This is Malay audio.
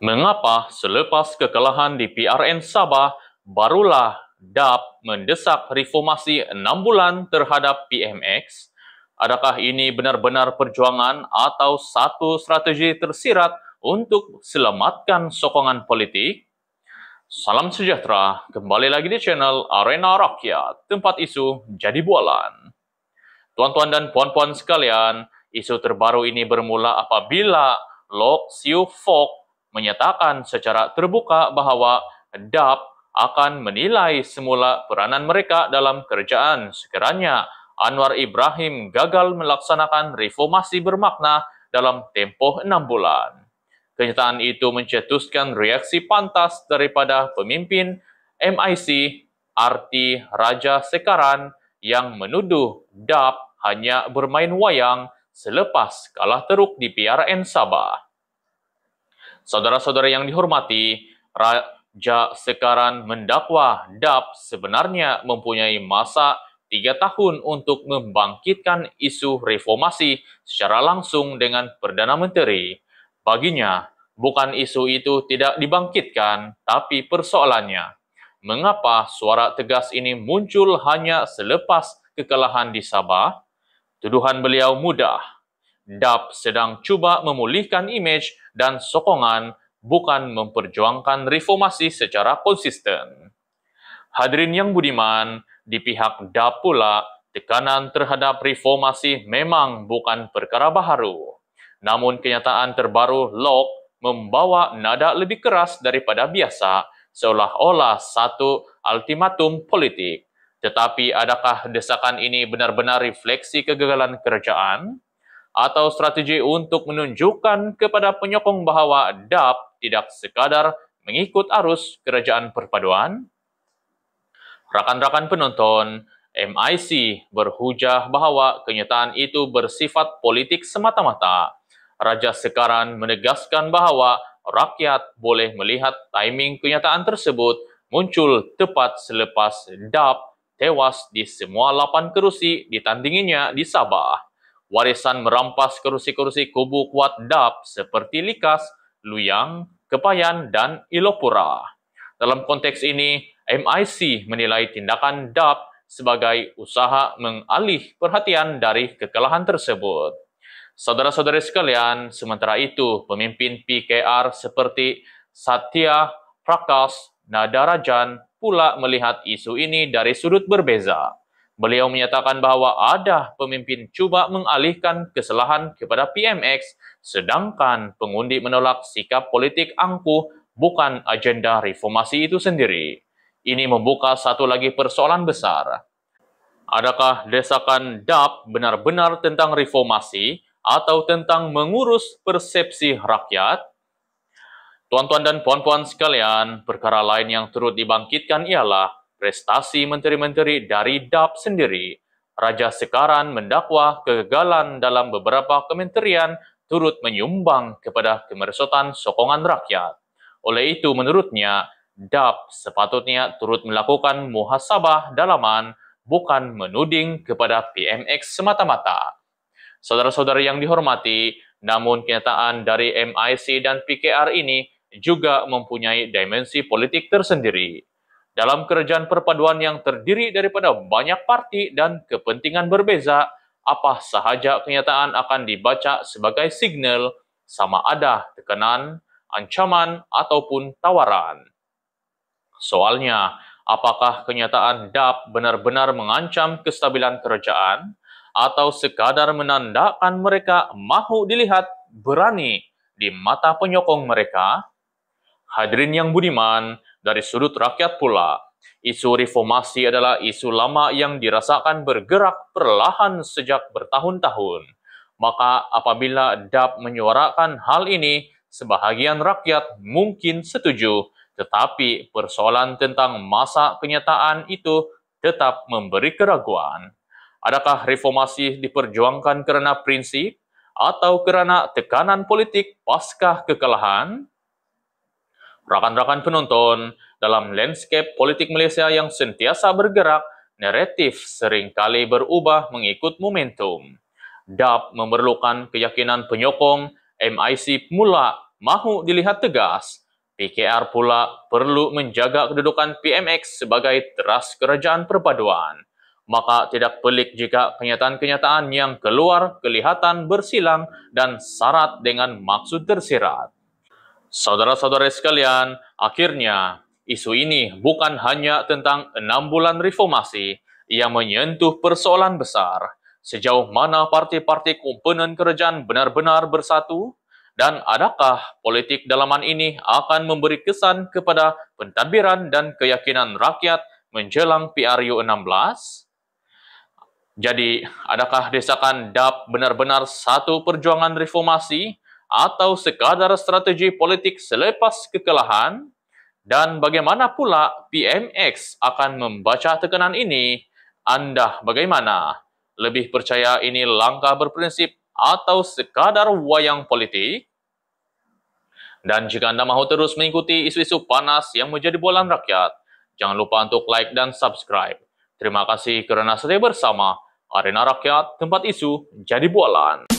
Mengapa selepas kekalahan di PRN Sabah, barulah DAP mendesak reformasi 6 bulan terhadap PMX? Adakah ini benar-benar perjuangan atau satu strategi tersirat untuk selamatkan sokongan politik? Salam sejahtera, kembali lagi di channel Arena Rakyat, tempat isu jadi bualan. Tuan-tuan dan puan-puan sekalian, isu terbaru ini bermula apabila Lok Siu Fok menyatakan secara terbuka bahawa DAP akan menilai semula peranan mereka dalam kerajaan sekiranya Anwar Ibrahim gagal melaksanakan reformasi bermakna dalam tempoh 6 bulan. Kenyataan itu mencetuskan reaksi pantas daripada pemimpin MIC RT Raja Sekaran yang menuduh DAP hanya bermain wayang selepas kalah teruk di PRN Sabah. Saudara-saudara yang dihormati, Raja Sekaran mendakwa DAP sebenarnya mempunyai masa 3 tahun untuk membangkitkan isu reformasi secara langsung dengan Perdana Menteri. Baginya, bukan isu itu tidak dibangkitkan, tapi persoalannya, mengapa suara tegas ini muncul hanya selepas kekalahan di Sabah? Tuduhan beliau mudah. DAP sedang cuba memulihkan imej dan sokongan, bukan memperjuangkan reformasi secara konsisten. Hadirin yang budiman, di pihak DAP pula, tekanan terhadap reformasi memang bukan perkara baharu. Namun kenyataan terbaru Lok membawa nada lebih keras daripada biasa, seolah-olah satu ultimatum politik. Tetapi adakah desakan ini benar-benar refleksi kegagalan kerajaan? Atau strategi untuk menunjukkan kepada penyokong bahawa DAP tidak sekadar mengikut arus kerajaan perpaduan? Rakan-rakan penonton, MIC berhujah bahawa kenyataan itu bersifat politik semata-mata. Raja Sekaran menegaskan bahawa rakyat boleh melihat timing kenyataan tersebut muncul tepat selepas DAP tewas di semua 8 kerusi ditandinginya di Sabah. Warisan merampas kerusi-kerusi kubu kuat DAP seperti Likas, Luyang, Kepayan dan Ilopura. Dalam konteks ini, MIC menilai tindakan DAP sebagai usaha mengalih perhatian dari kekalahan tersebut. Saudara-saudari sekalian, sementara itu, pemimpin PKR seperti Satya Prakash Nadarajan pula melihat isu ini dari sudut berbeza. Beliau menyatakan bahawa ada pemimpin cuba mengalihkan kesalahan kepada PMX, sedangkan pengundi menolak sikap politik angkuh bukan agenda reformasi itu sendiri. Ini membuka satu lagi persoalan besar. Adakah desakan DAP benar-benar tentang reformasi atau tentang mengurus persepsi rakyat? Tuan-tuan dan puan-puan sekalian, perkara lain yang turut dibangkitkan ialah prestasi menteri-menteri dari DAP sendiri. Raja Sekaran mendakwa kegagalan dalam beberapa kementerian turut menyumbang kepada kemerosotan sokongan rakyat. Oleh itu, menurutnya, DAP sepatutnya turut melakukan muhasabah dalaman, bukan menuding kepada PMX semata-mata. Saudara-saudara yang dihormati, namun kenyataan dari MIC dan PKR ini juga mempunyai dimensi politik tersendiri. Dalam kerajaan perpaduan yang terdiri daripada banyak parti dan kepentingan berbeza, apa sahaja kenyataan akan dibaca sebagai signal sama ada tekanan, ancaman ataupun tawaran. Soalnya, apakah kenyataan DAP benar-benar mengancam kestabilan kerajaan atau sekadar menandakan mereka mahu dilihat berani di mata penyokong mereka? Hadirin yang budiman, dari sudut rakyat pula, isu reformasi adalah isu lama yang dirasakan bergerak perlahan sejak bertahun-tahun. Maka apabila DAP menyuarakan hal ini, sebahagian rakyat mungkin setuju, tetapi persoalan tentang masa kenyataan itu tetap memberi keraguan. Adakah reformasi diperjuangkan kerana prinsip atau kerana tekanan politik pasca kekalahan? Rakan-rakan penonton, dalam landscape politik Malaysia yang sentiasa bergerak, naratif seringkali berubah mengikut momentum. DAP memerlukan keyakinan penyokong, MIC mula mahu dilihat tegas. PKR pula perlu menjaga kedudukan PMX sebagai teras kerajaan perpaduan. Maka tidak pelik jika kenyataan-kenyataan yang keluar kelihatan bersilang dan syarat dengan maksud tersirat. Saudara-saudara sekalian, akhirnya isu ini bukan hanya tentang 6 bulan reformasi yang menyentuh persoalan besar. Sejauh mana parti-parti komponen kerajaan benar-benar bersatu? Dan adakah politik dalaman ini akan memberi kesan kepada pentadbiran dan keyakinan rakyat menjelang PRU 16? Jadi, adakah desakan DAP benar-benar satu perjuangan reformasi atau sekadar strategi politik selepas kekalahan? Dan bagaimana pula PMX akan membaca tekanan ini? Anda bagaimana? Lebih percaya ini langkah berprinsip atau sekadar wayang politik? Dan jika Anda mahu terus mengikuti isu-isu panas yang menjadi bualan rakyat, jangan lupa untuk like dan subscribe. Terima kasih kerana setia bersama Arena Rakyat, tempat isu jadi bualan.